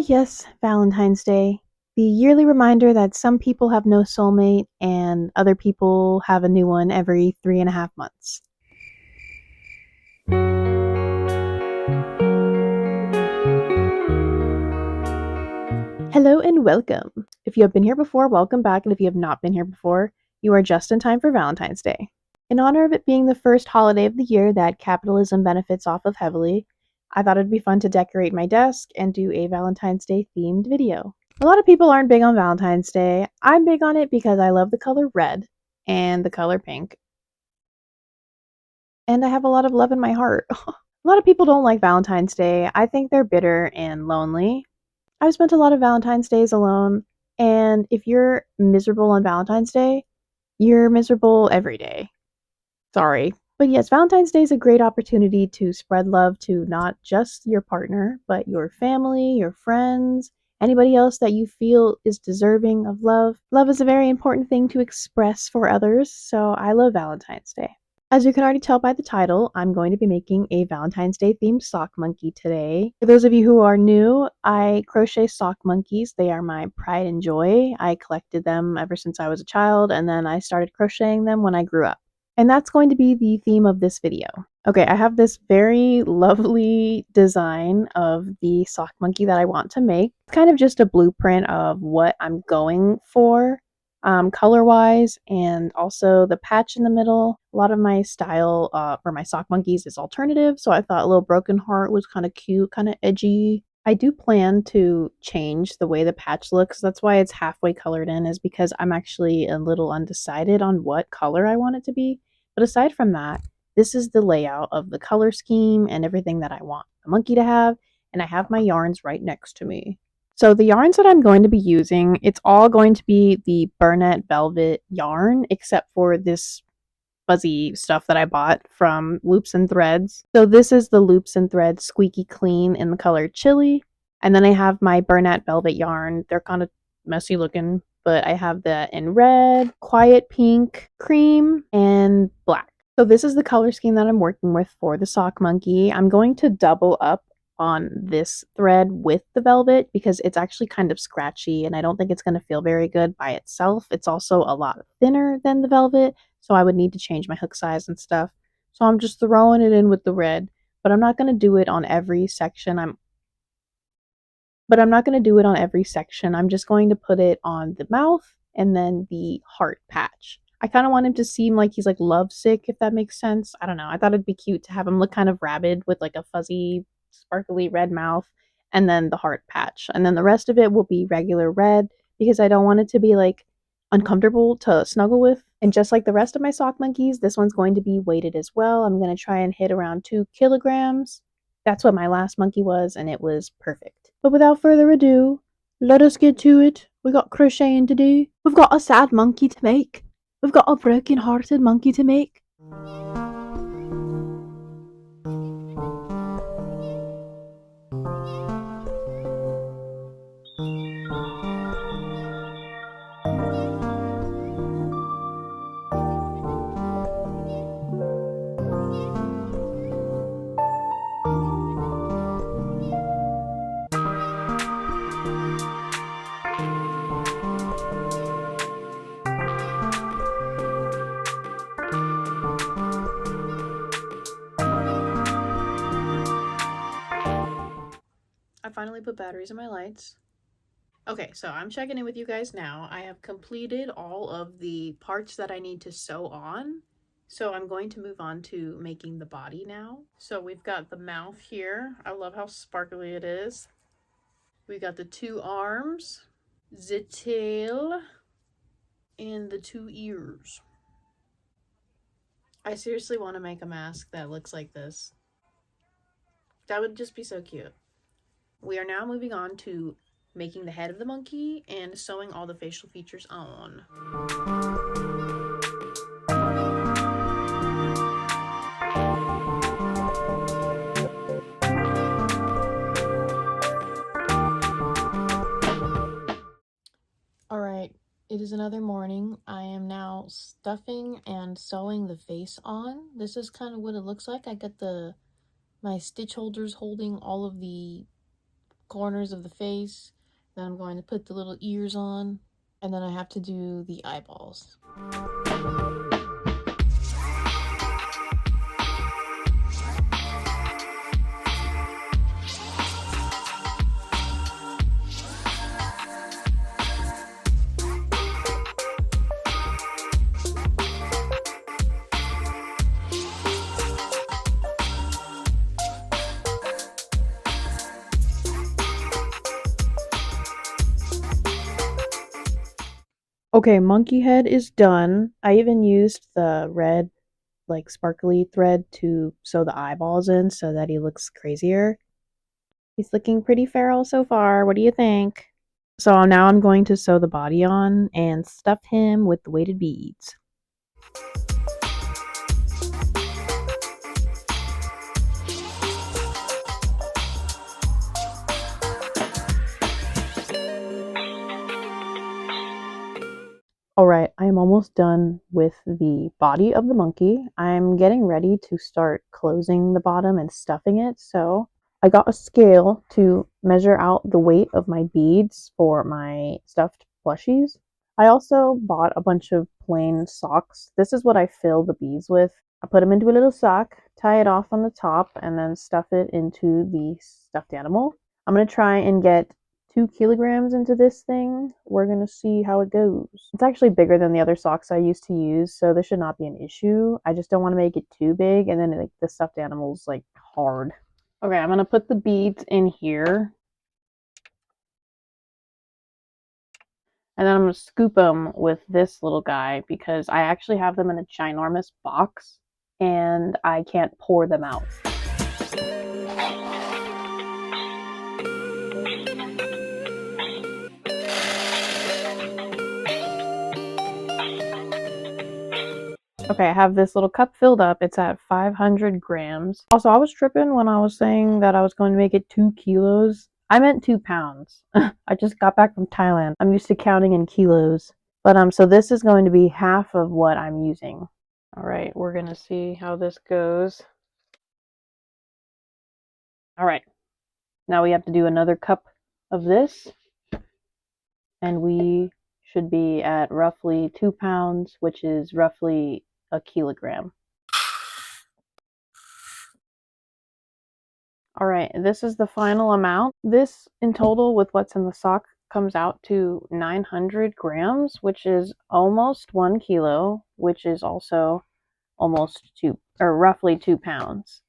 yes, Valentine's Day. The yearly reminder that some people have no soulmate and other people have a new one every 3.5 months. Hello and welcome. If you have been here before, welcome back, and if you have not been here before, you are just in time for Valentine's Day. In honor of it being the first holiday of the year that capitalism benefits off of heavily, I thought it'd be fun to decorate my desk and do a Valentine's Day themed video. A lot of people aren't big on Valentine's Day. I'm big on it because I love the color red and the color pink, and I have a lot of love in my heart. A lot of people don't like Valentine's Day. I think they're bitter and lonely. I've spent a lot of Valentine's days alone, and if you're miserable on Valentine's Day, you're miserable every day. Sorry. But yes, Valentine's Day is a great opportunity to spread love to not just your partner, but your family, your friends, anybody else that you feel is deserving of love. Love is a very important thing to express for others, so I love Valentine's Day. As you can already tell by the title, I'm going to be making a Valentine's Day themed sock monkey today. For those of you who are new, I crochet sock monkeys. They are my pride and joy. I collected them ever since I was a child, and then I started crocheting them when I grew up. And that's going to be the theme of this video. Okay, I have this very lovely design of the sock monkey that I want to make. It's kind of just a blueprint of what I'm going for. Color-wise, and also the patch in the middle. A lot of my style for my sock monkeys is alternative, so I thought a little broken heart was kind of cute, kind of edgy. I do plan to change the way the patch looks. That's why it's halfway colored in, is because I'm actually a little undecided on what color I want it to be. But aside from that, this is the layout of the color scheme and everything that I want the monkey to have, and I have my yarns right next to me. So the yarns that I'm going to be using, it's all going to be the Burnett Velvet yarn, except for this fuzzy stuff that I bought from Loops and Threads. So this is the Loops and Threads Squeaky Clean in the color Chili. And then I have my Burnett Velvet yarn. They're kind of messy looking, but I have that in red, quiet pink, cream, and black. So this is the color scheme that I'm working with for the sock monkey. I'm going to double up on this thread with the velvet because it's actually kind of scratchy and I don't think it's going to feel very good by itself. It's also a lot thinner than the velvet, so I would need to change my hook size and stuff. So I'm just throwing it in with the red, but I'm not going to do it on every section. I'm just going to put it on the mouth and then the heart patch. I kind of want him to seem like he's like lovesick, if that makes sense. I don't know. I thought it'd be cute to have him look kind of rabid with like a fuzzy, sparkly red mouth and then the heart patch. And then the rest of it will be regular red because I don't want it to be like uncomfortable to snuggle with. And just like the rest of my sock monkeys, this one's going to be weighted as well. I'm going to try and hit around 2 kilograms. That's what my last monkey was, and it was perfect. But without further ado, let us get to it. We got crocheting to do. We've got a sad monkey to make. We've got a broken-hearted monkey to make. I finally put batteries in my lights. Okay, so I'm checking in with you guys now. I have completed all of the parts that I need to sew on. So I'm going to move on to making the body now. So we've got the mouth here. I love how sparkly it is. We got the 2 arms, the tail, and the 2 ears. I seriously want to make a mask that looks like this. That would just be so cute. We are now moving on to making the head of the monkey and sewing all the facial features on. Alright, it is another morning. I am now stuffing and sewing the face on. This is kind of what it looks like. I got my stitch holders holding all of the corners of the face. Then I'm going to put the little ears on, and then I have to do the eyeballs. Okay, monkey head is done. I even used the red, like sparkly thread to sew the eyeballs in so that he looks crazier. He's looking pretty feral so far. What do you think? So now I'm going to sew the body on and stuff him with the weighted beads. Alright, I am almost done with the body of the monkey. I'm getting ready to start closing the bottom and stuffing it, so I got a scale to measure out the weight of my beads for my stuffed plushies. I also bought a bunch of plain socks. This is what I fill the beads with. I put them into a little sock, tie it off on the top, and then stuff it into the stuffed animal. I'm going to try and get 2 kilograms into this thing. We're gonna see how it goes. It's actually bigger than the other socks I used to use, so this should not be an issue. I just don't want to make it too big, and then like the stuffed animal's like hard. Okay, I'm gonna put the beads in here, and then I'm gonna scoop them with this little guy because I actually have them in a ginormous box, and I can't pour them out. Okay, I have this little cup filled up. It's at 500 grams. Also, I was tripping when I was saying that I was going to make it 2 kilos. I meant 2 pounds. I just got back from Thailand. I'm used to counting in kilos. But so this is going to be half of what I'm using. All right, we're going to see how this goes. All right, now we have to do another cup of this. And we should be at roughly 2 pounds, which is roughly a kilogram. All right, this is the final amount. This in total with what's in the sock comes out to 900 grams, which is almost 1 kilo, which is also almost roughly 2 pounds.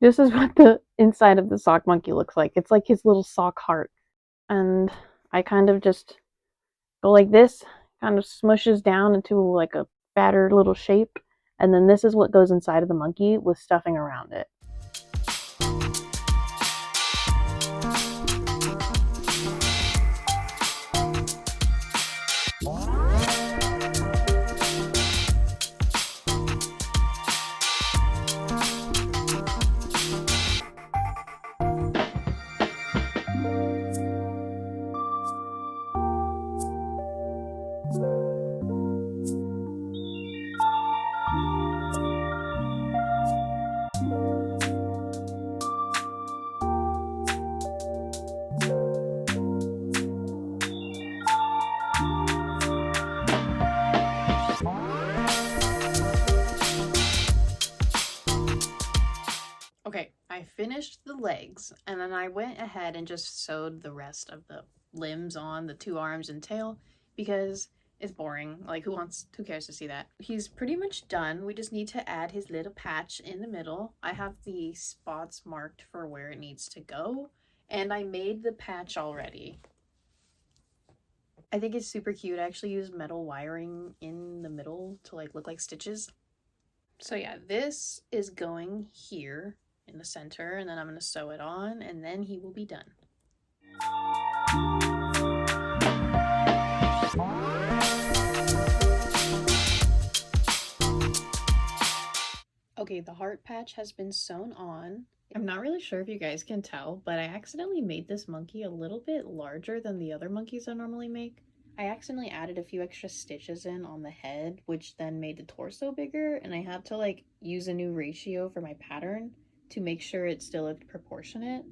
This is what the inside of the sock monkey looks like. It's like his little sock heart. And I kind of just go like this, kind of smushes down into like a fatter little shape. And then this is what goes inside of the monkey with stuffing around it. Okay, I finished the legs and then I went ahead and just sewed the rest of the limbs on, the 2 arms and tail, because it's boring. Like who cares to see that? He's pretty much done. We just need to add his little patch in the middle. I have the spots marked for where it needs to go, and I made the patch already. I think it's super cute. I actually used metal wiring in the middle to like look like stitches. So yeah, this is going here in the center, and then I'm going to sew it on, and then he will be done. Okay, the heart patch has been sewn on. I'm not really sure if you guys can tell, but I accidentally made this monkey a little bit larger than the other monkeys I normally make. I accidentally added a few extra stitches in on the head, which then made the torso bigger, and I had to like use a new ratio for my pattern to make sure it still looked proportionate.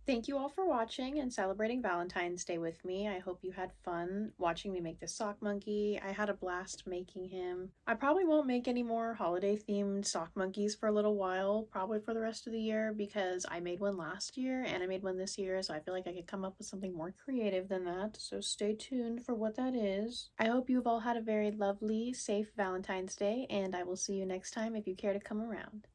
Thank you all for watching and celebrating Valentine's Day with me. I hope you had fun watching me make this sock monkey. I had a blast making him. I probably won't make any more holiday themed sock monkeys for a little while, probably for the rest of the year, because I made one last year and I made one this year, so I feel like I could come up with something more creative than that. So stay tuned for what that is. I hope you've all had a very lovely, safe Valentine's Day, and I will see you next time if you care to come around.